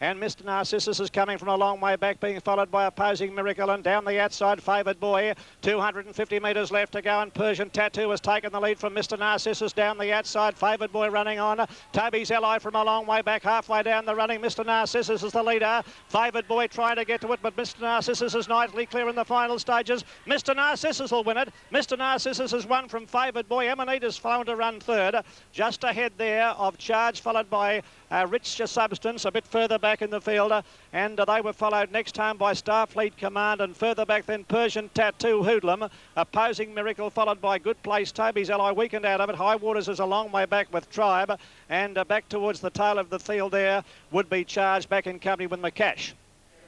And Mr. Narcissus is coming from a long way back, being followed by Opposing Miracle, and down the outside Favoured Boy. 250 metres left to go, and Persian Tattoo has taken the lead from Mr. Narcissus down the outside. Favoured Boy running on. Toby's Ally from a long way back, halfway down the running. Mr. Narcissus is the leader. Favoured Boy trying to get to it, but Mr. Narcissus is nicely clear in the final stages. Mr. Narcissus will win it. Mr. Narcissus has won from Favoured Boy. Amanita's found to run third. Just ahead there of Charge, followed by Rich Substance, a bit further back in the field, and they were followed next home by Starfleet Command, and further back then Persian Tattoo, Hoodlum, Opposing Miracle, followed by Good Place, Toby's Ally, Weekend out of it. High Waters is a long way back with Tribe, and back towards the tail of the field there would be Charged, back in company with McCash.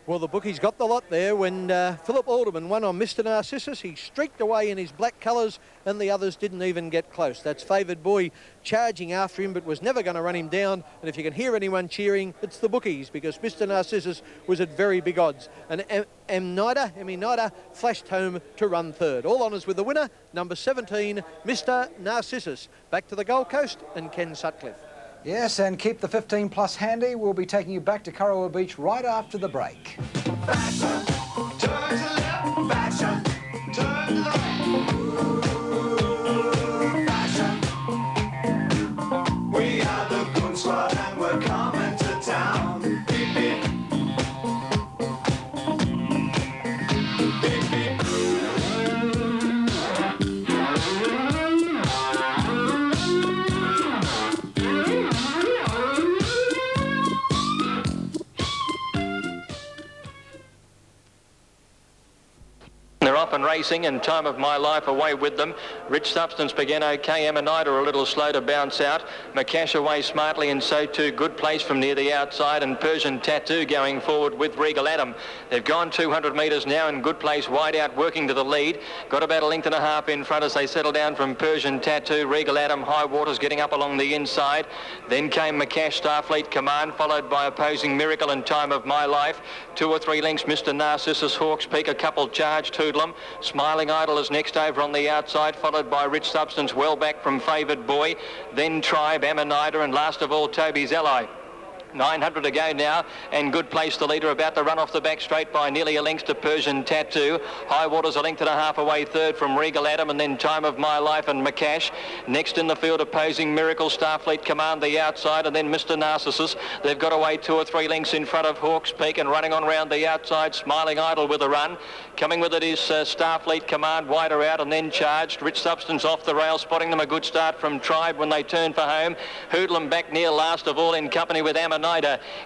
Well, the bookies got the lot there when Philip Alderman won on Mr. Narcissus. He streaked away in his black colours and the others didn't even get close. That's Favoured Boy charging after him but was never going to run him down. And if you can hear anyone cheering, it's the bookies, because Mr. Narcissus was at very big odds. And Eminida flashed home to run third. All honours with the winner, number 17, Mr. Narcissus. Back to the Gold Coast and Ken Sutcliffe. Yes, and keep the 15 plus handy. We'll be taking you back to Kurrawa Beach right after the break. Fashion, turn to left, fashion, turn to right. Fashion. We are the Goon Squad and we're coming to town. Beep, beep. Beep, beep. They're off and racing, and Time of My Life away with them. Rich Substance began okay. Amanita a little slow to bounce out. McCash away smartly, and so too Good Place from near the outside, and Persian Tattoo going forward with Regal Adam. They've gone 200 metres now, and Good Place wide out working to the lead. Got about a length and a half in front as they settle down from Persian Tattoo. Regal Adam, High Waters getting up along the inside. Then came McCash, Starfleet Command, followed by Opposing Miracle and Time of My Life. 2 or 3 lengths, Mr. Narcissus, Hawks Peak, a couple Charged, Hoodlum. Smiling Idol is next over on the outside, followed by Rich Substance, well back from Favoured Boy. Then Tribe, Amanita, and last of all Toby's Ally. 900 to go now, and Good Place, the leader, about to run off the back straight by nearly a length to Persian Tattoo. High Waters a length and a half away third from Regal Adam, and then Time of My Life and McCash. Next in the field, Opposing Miracle, Starfleet Command the outside, and then Mr. Narcissus. They've got away 2 or 3 lengths in front of Hawks Peak, and running on round the outside, Smiling Idol with a run. Coming with it is Starfleet Command, wider out, and then Charged. Rich Substance off the rail, spotting them a good start from Tribe when they turn for home. Hoodlum back near last of all in company with Amanita.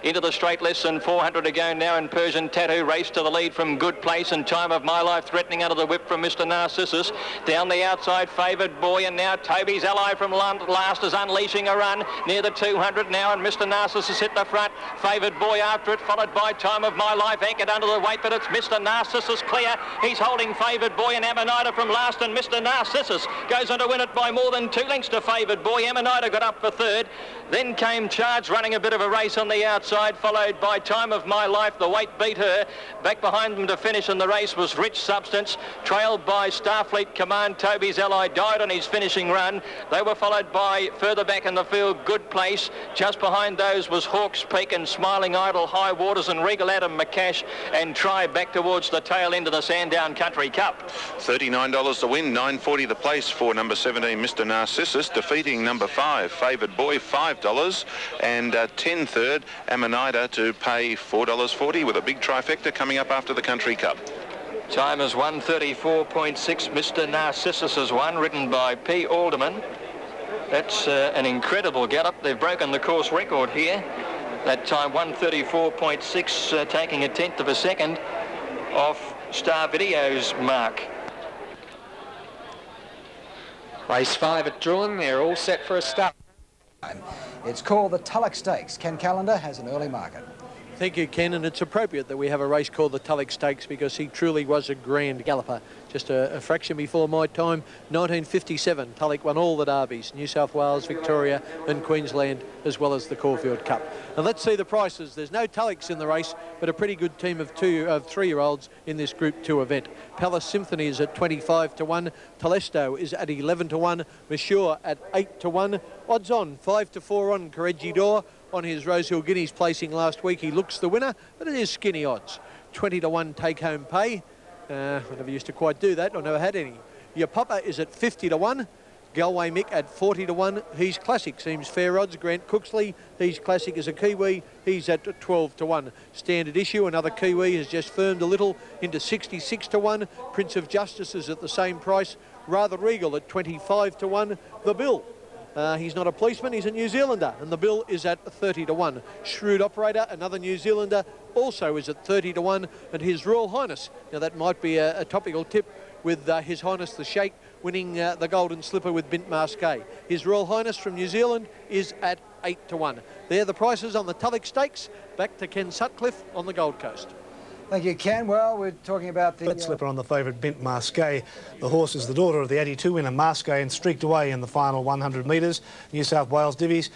Into the straight, less than 400 to go now, and Persian Tattoo race to the lead from Good Place, and Time of My Life threatening under the whip from Mr. Narcissus. Down the outside, Favoured Boy, and now Toby's Ally from last is unleashing a run near the 200 now, and Mr. Narcissus hit the front. Favoured Boy after it, followed by Time of My Life anchored under the weight, but it's Mr. Narcissus clear. He's holding Favoured Boy and Amanita from last, and Mr. Narcissus goes on to win it by more than 2 lengths to Favoured Boy. Amanita got up for third. Then came Charge running a bit of a race on the outside, followed by Time of My Life. The weight beat her. Back behind them to finish in the race was Rich Substance, trailed by Starfleet Command. Toby's Ally died on his finishing run. They were followed by, further back in the field, Good Place. Just behind those was Hawks Peak and Smiling Idol, High Waters, and Regal Adam, McCash, and Tribe back towards the tail end of the Sandown Country Cup. $39 to win, $9.40 the place for number 17, Mr. Narcissus, defeating number 5, Favoured Boy, $5, and 10 third, Amanita, to pay $4.40 with a big trifecta coming up after the Country Cup. Time is 1:34.6. Mr. Narcissus has won, ridden by P. Alderman. That's an incredible gallop. They've broken the course record here. That time 1:34.6, taking a tenth of a second off Star Video's mark. Race 5 at Druin. They're all set for a start. It's called the Tulloch Stakes. Ken Callender has an early market. Thank you, Ken, and it's appropriate that we have a race called the Tulloch Stakes because he truly was a grand galloper. Just a fraction before my time, 1957, Tulloch won all the derbies, New South Wales, Victoria and Queensland, as well as the Caulfield Cup. And let's see the prices. There's no Tullochs in the race, but a pretty good team of 3-year-olds in this Group 2 event. Palace Symphony is at 25 to 1, Telesto is at 11 to 1, Mature at 8 to 1, odds on 5 to 4 on Corregidor, on his Rosehill Guineas placing last week. He looks the winner, but it is skinny odds. 20 to 1 take-home pay. I never used to quite do that. I never had any. Your Papa is at 50 to 1. Galway Mick at 40 to 1. He's Classic seems fair odds. Grant Cooksley, he's Classic as a Kiwi. He's at 12 to 1. Standard Issue, another Kiwi, has just firmed a little into 66 to 1. Prince of Justice is at the same price. Rather Regal at 25 to 1. The Bill. He's not a policeman, he's a New Zealander, and the Bill is at 30 to 1. Shrewd Operator, another New Zealander, also is at 30 to 1. And His Royal Highness, now that might be a topical tip, with His Highness the Sheikh winning the Golden Slipper with Bint Masqué. His Royal Highness from New Zealand is at 8 to 1. They're the prices on the Tulloch Stakes. Back to Ken Sutcliffe on the Gold Coast. Thank you, Ken. Well, we're talking about the... Slipper on the favourite Bint Masqué. The horse is the daughter of the 82 winner Masqué and streaked away in the final 100 metres. New South Wales Divies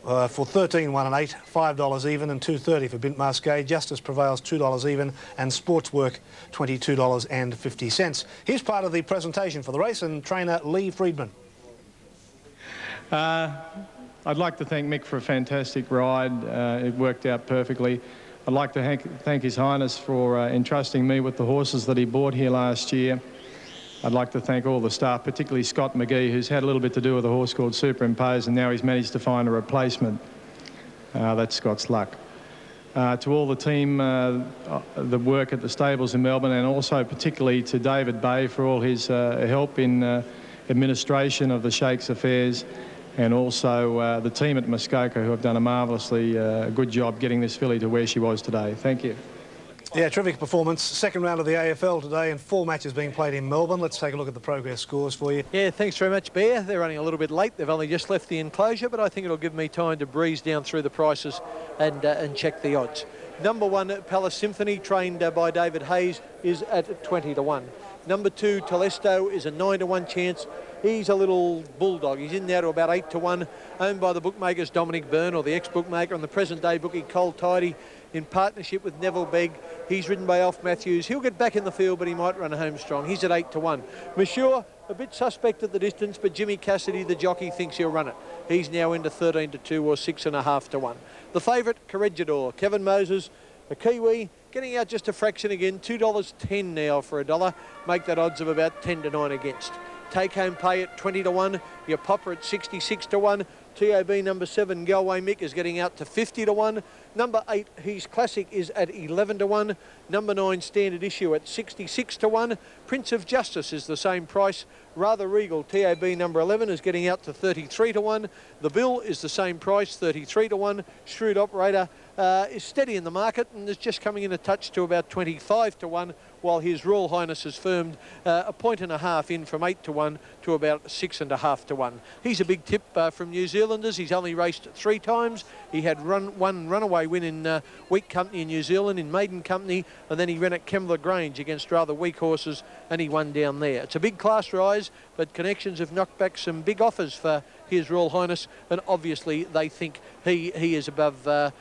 for 13, 1 and 8, $5 even and $2.30 for Bint Masqué. Justice Prevails $2 even and Sportswork $22.50. Here's part of the presentation for the race and trainer Lee Friedman. I'd like to thank Mick for a fantastic ride. It worked out perfectly. I'd like to thank His Highness for entrusting me with the horses that he bought here last year. I'd like to thank all the staff, particularly Scott McGee, who's had a little bit to do with a horse called Superimpose, and now he's managed to find a replacement. That's Scott's luck. To all the team that work at the stables in Melbourne, and also particularly to David Bay for all his help in administration of the Sheikh's affairs, and also the team at Muskoka, who have done a marvellously good job getting this filly to where she was today. Thank you. Yeah, terrific performance. Second round of the AFL today and 4 matches being played in Melbourne. Let's take a look at the progress scores for you. Yeah, thanks very much, Bear. They're running a little bit late. They've only just left the enclosure, but I think it'll give me time to breeze down through the prices and check the odds. Number 1, Palace Symphony, trained by David Hayes, is at 20 to 1. Number 2, Telesto, is a 9 to 1 chance. He's a little bulldog. He's in now to about 8 to 1, owned by the bookmakers Dominic Byrne, or the ex-bookmaker, and the present-day bookie Cole Tidy, in partnership with Neville Begg. He's ridden by Alf Matthews. He'll get back in the field, but he might run home strong. He's at 8 to 1. Monsieur, a bit suspect at the distance, but Jimmy Cassidy, the jockey, thinks he'll run it. He's now into 13 to 2 or 6.5 to 1. The favourite, Corregidor. Kevin Moses, a Kiwi, getting out just a fraction again. $2.10 now for $1. Make that odds of about 10 to 9 against. Take-home pay at 20 to 1. Your Popper at 66 to 1. TOB number 7, Galway Mick, is getting out to 50 to 1. Number 8, He's Classic, is at 11 to 1. Number 9, Standard Issue, at 66 to 1. Prince of Justice is the same price. Rather Regal, TOB number 11, is getting out to 33 to 1. The Bill is the same price, 33 to 1. Shrewd Operator is steady in the market and is just coming in a touch to about 25 to 1, while His Royal Highness has firmed a point and a half in from 8 to 1 to about 6.5 to 1. He's a big tip from New Zealanders. He's only raced 3 times. He had one runaway win in weak company in New Zealand, in maiden company, and then he ran at Kembla Grange against rather weak horses, and he won down there. It's a big class rise, but connections have knocked back some big offers for His Royal Highness, and obviously they think he is above the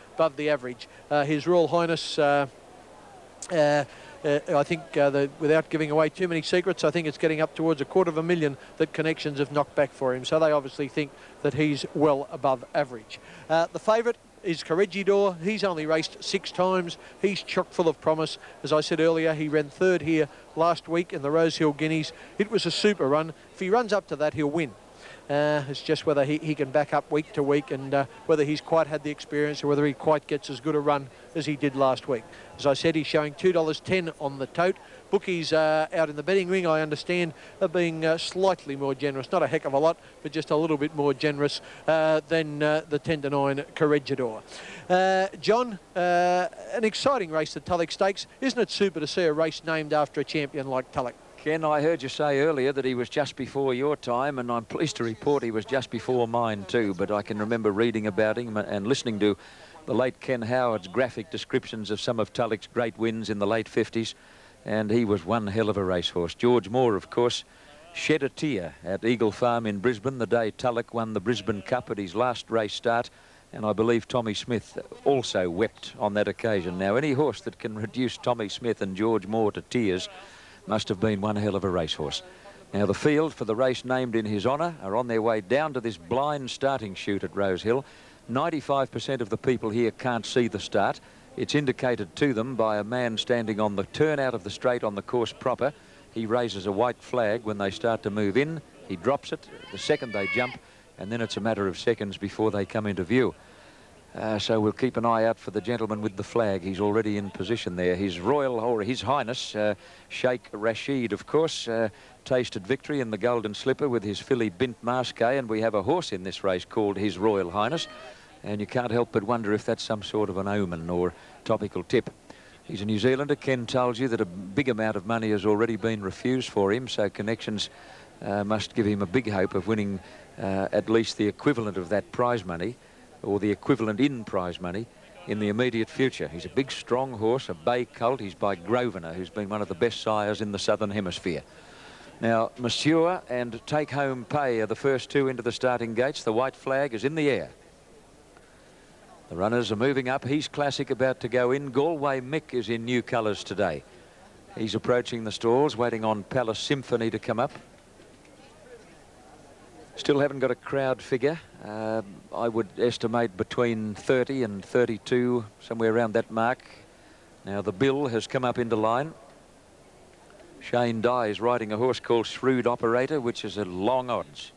average. His Royal Highness, I think without giving away too many secrets, I think it's getting up towards $250,000 that connections have knocked back for him. So they obviously think that he's well above average. The favourite is Corregidor. He's only raced 6 times. He's chock full of promise. As I said earlier, he ran 3rd here last week in the Rosehill Guineas. It was a super run. If he runs up to that, he'll win. It's just whether he can back up week to week, and whether he's quite had the experience, or whether he quite gets as good a run as he did last week. As I said, he's showing $2.10 on the tote. Bookies out in the betting ring, I understand, are being slightly more generous. Not a heck of a lot, but just a little bit more generous than the 10 to 9 Corregidor. John, an exciting race, the Tulloch Stakes. Isn't it super to see a race named after a champion like Tulloch? Ken, I heard you say earlier that he was just before your time, and I'm pleased to report he was just before mine too, but I can remember reading about him and listening to the late Ken Howard's graphic descriptions of some of Tulloch's great wins in the late 50s, and he was one hell of a racehorse. George Moore, of course, shed a tear at Eagle Farm in Brisbane the day Tulloch won the Brisbane Cup at his last race start, and I believe Tommy Smith also wept on that occasion. Now, any horse that can reduce Tommy Smith and George Moore to tears must have been one hell of a racehorse. Now, the field for the race named in his honour are on their way down to this blind starting chute at Rosehill. 95% of the people here can't see the start. It's indicated to them by a man standing on the turn out of the straight on the course proper. He raises a white flag when they start to move in. He drops it the second they jump, and then it's a matter of seconds before they come into view. So we'll keep an eye out for the gentleman with the flag. He's already in position there. His Royal, or His Highness, Sheikh Rashid, of course, tasted victory in the Golden Slipper with his filly Bint Masqué, and we have a horse in this race called His Royal Highness, and you can't help but wonder if that's some sort of an omen or topical tip. He's a New Zealander. Ken told you that a big amount of money has already been refused for him, so connections must give him a big hope of winning at least the equivalent of that prize money, or the equivalent in prize money, in the immediate future. He's a big, strong horse, a bay colt. He's by Grosvenor, who's been one of the best sires in the Southern Hemisphere. Now, Monsieur and Take Home Pay are the first two into the starting gates. The white flag is in the air. The runners are moving up. He's Classic about to go in. Galway Mick is in new colours today. He's approaching the stalls, waiting on Palace Symphony to come up. Still haven't got a crowd figure. I would estimate between 30 and 32, somewhere around that mark. Now the Bill has come up into line. Shane Dye is riding a horse called Shrewd Operator, which is at long odds.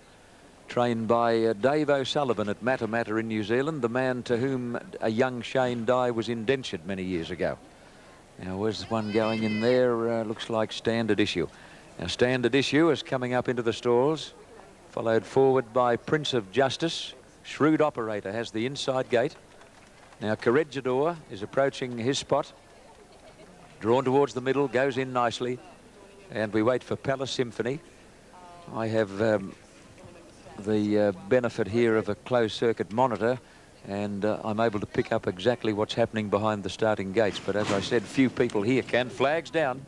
Trained by Dave O'Sullivan at Matamata in New Zealand, the man to whom a young Shane Dye was indentured many years ago. Now where's one going in there? Looks like Standard Issue. Now Standard Issue is coming up into the stalls, followed forward by Prince of Justice. Shrewd Operator has the inside gate. Now Corregidor is approaching his spot. Drawn towards the middle, goes in nicely. And we wait for Palace Symphony. I have the benefit here of a closed circuit monitor, and I'm able to pick up exactly what's happening behind the starting gates. But as I said, few people here can. Flags down,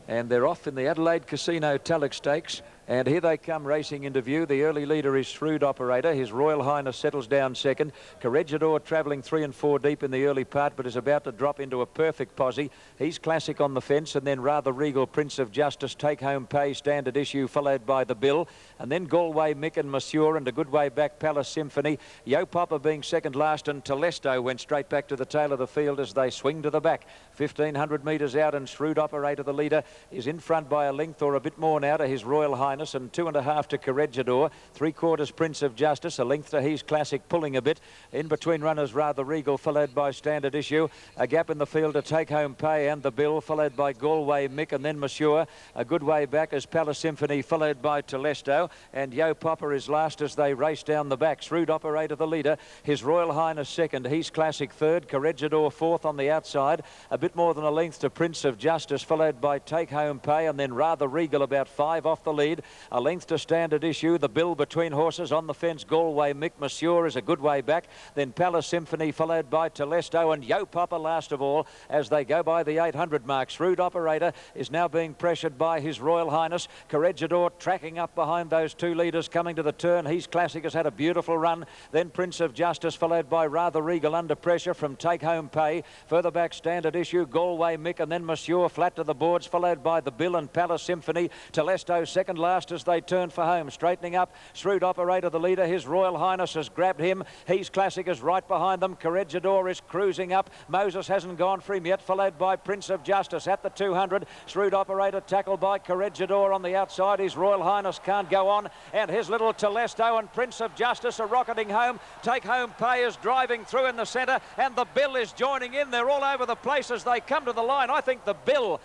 and they're off in the Adelaide Casino Tallock Stakes. And here they come racing into view. The early leader is Shrewd Operator. His Royal Highness settles down second. Corregidor travelling 3 and 4 deep in the early part, but is about to drop into a perfect posse. He's Classic on the fence, and then Rather Regal, Prince of Justice, Take Home Pay, Standard Issue, followed by the Bill. And then Galway Mick and Monsieur, and a good way back Palace Symphony. Yo Papa being second last, and Telesto went straight back to the tail of the field as they swing to the back. 1,500 metres out, and Shrewd Operator, the leader, is in front by a length or a bit more now to His Royal Highness, and 2.5 to Corregidor. 3/4 Prince of Justice, a length to He's Classic, pulling a bit. In between runners, Rather Regal, followed by Standard Issue. A gap in the field to Take Home Pay and the Bill, followed by Galway Mick, and then Monsieur. A good way back as Palace Symphony, followed by Telesto. And Yo Papa is last as they race down the back. Shrewd Operator, the leader. His Royal Highness second. He's Classic third. Corregidor fourth on the outside. A bit more than a length to Prince of Justice, followed by Take Home Pay, and then Rather Regal about 5 off the lead. A length to Standard Issue. The Bill between horses on the fence. Galway Mick. Monsieur is a good way back. Then Palace Symphony, followed by Telesto, and Yo Papa last of all as they go by the 800 mark. Shrewd Operator is now being pressured by His Royal Highness. Corregidor tracking up behind those two leaders coming to the turn. He's Classic has had a beautiful run. Then Prince of Justice, followed by Rather Regal under pressure from Take Home Pay. Further back Standard Issue, Galway Mick, and then Monsieur flat to the boards, followed by the Bill and Palace Symphony. Telesto second last as they turn for home. Straightening up, Shrewd Operator, the leader. His Royal Highness has grabbed him. He's Classic is right behind them. Corregidor is cruising up. Moses hasn't gone for him yet, followed by Prince of Justice at the 200. Shrewd Operator tackled by Corregidor on the outside. His Royal Highness can't go on, and his little Telesto and Prince of Justice are rocketing home. Take Home Pay is driving through in the centre, and the Bill is joining in. They're all over the place as they come to the line. I think the Bill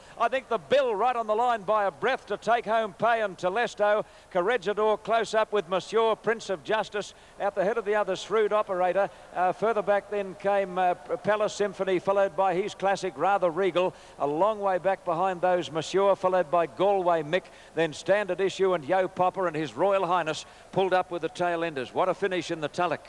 right on the line by a breath to Take Home Pay and Telesto. Corregidor close up with Monsieur, Prince of Justice at the head of the other, Shrewd Operator. Further back then came Palace Symphony, followed by He's Classic, Rather Regal. A long way back behind those, Monsieur, followed by Galway Mick. Then Standard Issue and Yo Papa and His Royal Highness pulled up with the tail enders. What a finish in the Tulloch.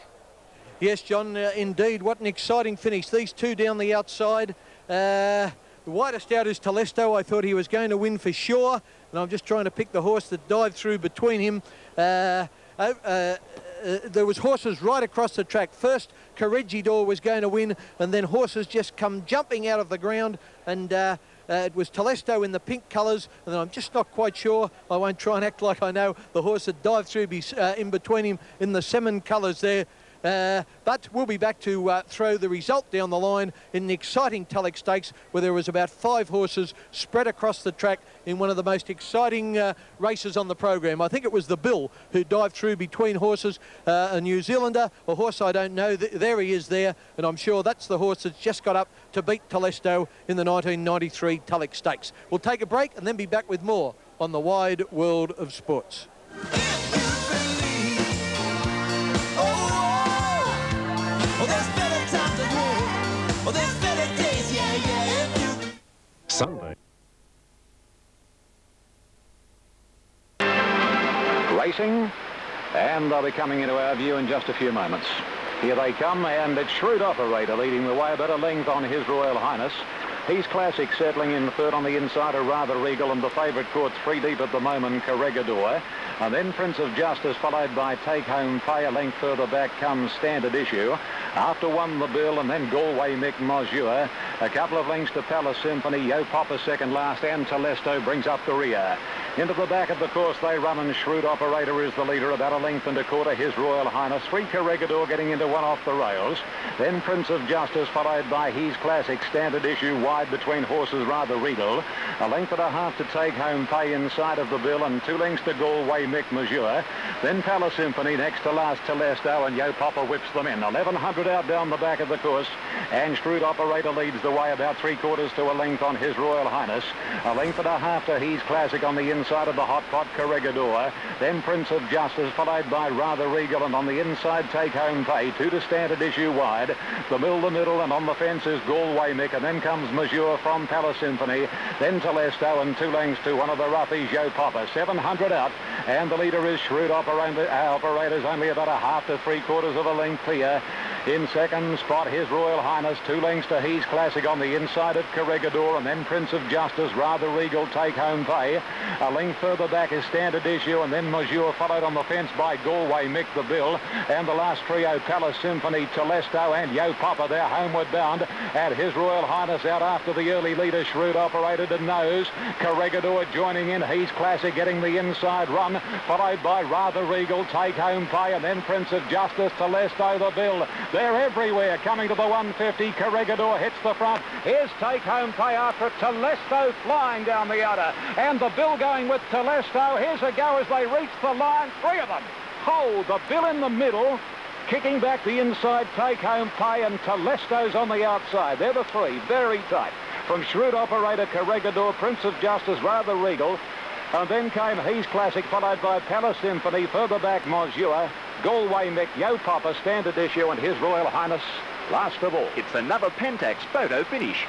Yes, John, indeed. What an exciting finish. These two down the outside. The widest out is Telesto. I thought he was going to win for sure, and I'm just trying to pick the horse that dived through between him. There was horses right across the track. First, Corregidor was going to win, and then horses just come jumping out of the ground, and it was Telesto in the pink colours, and I'm just not quite sure. I won't try and act like I know the horse that dived through in between him in the salmon colours there. But we'll be back to throw the result down the line in the exciting Tulloch Stakes, where there was about 5 horses spread across the track in one of the most exciting races on the program. I think it was the Bill who dived through between horses, a New Zealander, a horse I don't know. There he is there, and I'm sure that's the horse that's just got up to beat Telesto in the 1993 Tulloch Stakes. We'll take a break and then be back with more on the Wide World of Sports. Sunday. Racing, and they'll be coming into our view in just a few moments. Here they come, and it's Shrewd Operator leading the way, about a length on His Royal Highness. He's Classic settling in third on the inside, a Rather Regal, and the favourite caught 3 deep at the moment, Corregidor. And then Prince of Justice, followed by Take Home Pay. A length further back comes Standard Issue. After one, the Bill, and then Galway Mick Monsieur. A couple of lengths to Palace Symphony. Yo Papa second last, and Telesto brings up the rear. Into the back of the course they run, and Shrewd Operator is the leader, about a length and a quarter. His Royal Highness. 3, Corregidor getting into one off the rails. Then Prince of Justice, followed by He's Classic. Standard Issue wide between horses, Rather Regal. A length and a half to Take Home Pay inside of the Bill, and 2 lengths to Galway Mick Monsieur. Then Palace Symphony next to last, Telesto, and Yo Papa whips them in. 1100 out down the back of the course, and Shrewd Operator leads the way about 3/4 to a length on His Royal Highness. A length and a half to He's Classic on the inside of the hot pot, Corregidor. Then Prince of Justice, followed by Rather Regal, and on the inside Take Home Pay. 2 to Standard Issue wide. The Mill, the middle, and on the fence is Galway Mick, and then comes Monsieur from Palace Symphony. Then Telesto, and 2 lengths to one of the roughies, Yo Papa. 700 out, and the leader is Shrewd Operator's only about a half to 3/4 of a length clear. In second spot, His Royal Highness. 2 lengths to He's Classic on the inside of Corregidor, and then Prince of Justice, Rather Regal, Take Home Pay. A length further back is Standard Issue, and then Monsieur, followed on the fence by Galway Mick, the Bill. And the last trio, Palace Symphony, Telesto, and Yo Papa. They're homeward bound. And His Royal Highness out after the early leader, Shrewd Operator, to nose. Corregidor joining in. He's Classic getting the inside run, followed by Rather Regal, Take Home Pay, and then Prince of Justice, Telesto, the Bill. They're everywhere. Coming to the 150, Corregidor hits the front. Here's Take Home Pay after it. Telesto flying down the outer, and the Bill going with Telesto. Here's a go as they reach the line. 3 of them hold. The Bill in the middle, kicking back the inside, Take Home Pay, and Telesto's on the outside. They're the 3, very tight. From Shrewd Operator, Corregidor, Prince of Justice, Rather Regal, and then came He's Classic, followed by Palace Symphony. Further back, Monsieur, Galway Mick, Yo Papa, Standard Issue, and His Royal Highness last of all. It's another Pentax photo finish.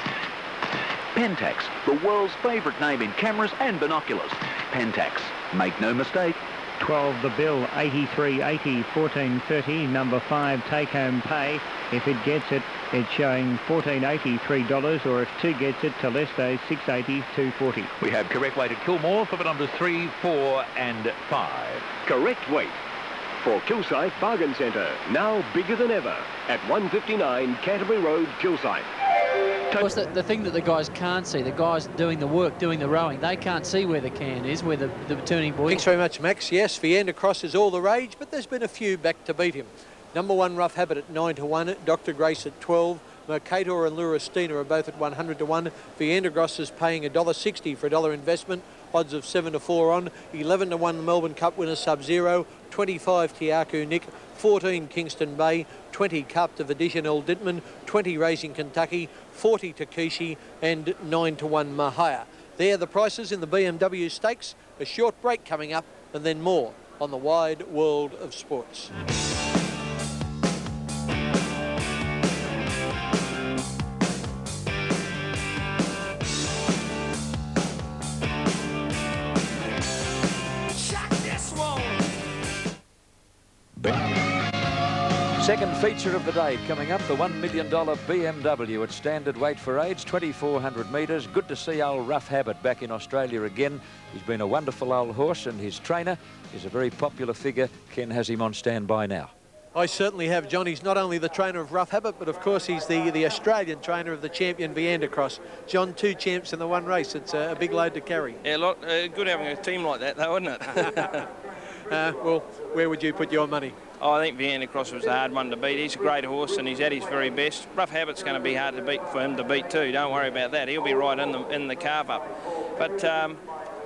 Pentax, the world's favourite name in cameras and binoculars. Pentax, make no mistake. 12 the Bill, 83.80, 14.30, number 5 Take Home Pay. If it gets it, it's showing $14.80, $3, or if 2 gets it, Telesto, 6.80, 2.40. We have correct weight at Kilmore for the numbers 3, 4 and 5. Correct weight for Kilsyth Bargain Centre, now bigger than ever at 159 Canterbury Road, Kilsyth. Of course, the thing that the guys can't see, the guys doing the work, doing the rowing, they can't see where the can is, where the turning buoy. Thanks very much, Max. Yes, Viander Cross is all the rage, but there's been a few back to beat him. Number 1, Rough Habit at 9 to 1, Dr. Grace at 12, Mercator and Luristina are both at 100 to 1. Viander Cross is paying $1.60 for $1 investment, odds of 7 to 4 on. 11 to 1 Melbourne Cup winner Sub-Zero, 25 Tiaku Nick, 14 Kingston Bay, 20 Cup to Additional Dittman, 20 Racing Kentucky, 40 Takushi, and 9 to 1 Mahaya. There are the prices in the BMW Stakes. A short break coming up, and then more on the Wide World of Sports. Second feature of the day coming up, the $1 million BMW at standard weight for age, 2,400 metres. Good to see old Rough Habit back in Australia again. He's been a wonderful old horse, and his trainer is a very popular figure. Ken has him on standby now. I certainly have, John. He's not only the trainer of Rough Habit, but of course he's the Australian trainer of the champion Viander Cross. John, 2 champs in the one race. It's a big load to carry. Yeah, good having a team like that, though, isn't it? Well, where would you put your money? Oh, I think Vienna Cross was a hard one to beat. He's a great horse and he's at his very best. Rough Habit's going to be hard to beat for him to beat too. Don't worry about that. He'll be right in the carve up. But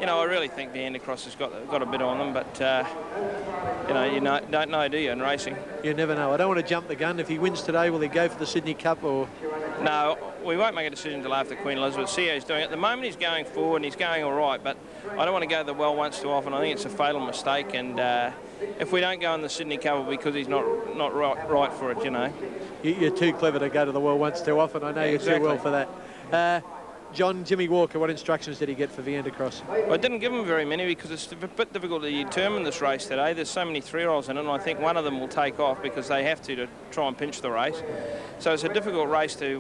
you know, I really think Vienna Cross has got a bit on them. But you don't know, do you, in racing? You never know. I don't want to jump the gun. If he wins today, will he go for the Sydney Cup or? No, we won't make a decision until after Queen Elizabeth. See how he's doing. At the moment, he's going forward and he's going all right. But I don't want to go to the well once too often. I think it's a fatal mistake. And if we don't go in the Sydney Cup, it'll be because he's not right for it, you know. You're too clever to go to the well once too often. I know you're too well for that. John, Jimmy Walker, what instructions did he get for Vienna Cross? Well, I didn't give him very many because it's a bit difficult to determine this race today. There's so many 3-year-olds in it, and I think one of them will take off because they have to try and pinch the race. So it's a difficult race to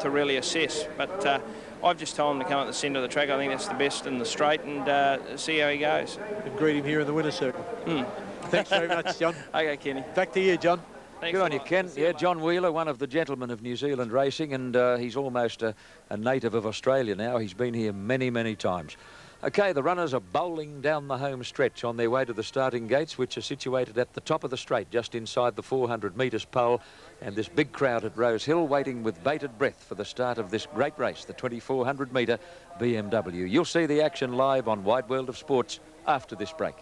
really assess. But I've just told him to come at the centre of the track. I think that's the best in the straight, and see how he goes. And greet him here in the winner's circle. Thanks very much, John. Okay, Kenny. Back to you, John. Thanks. Good on you, Ken. Yeah, John Wheeler, one of the gentlemen of New Zealand racing, and he's almost a native of Australia now. He's been here many, many times. OK, the runners are bowling down the home stretch on their way to the starting gates, which are situated at the top of the straight, just inside the 400 metres pole. And this big crowd at Rose Hill waiting with bated breath for the start of this great race, the 2400 metre BMW. You'll see the action live on Wide World of Sports after this break.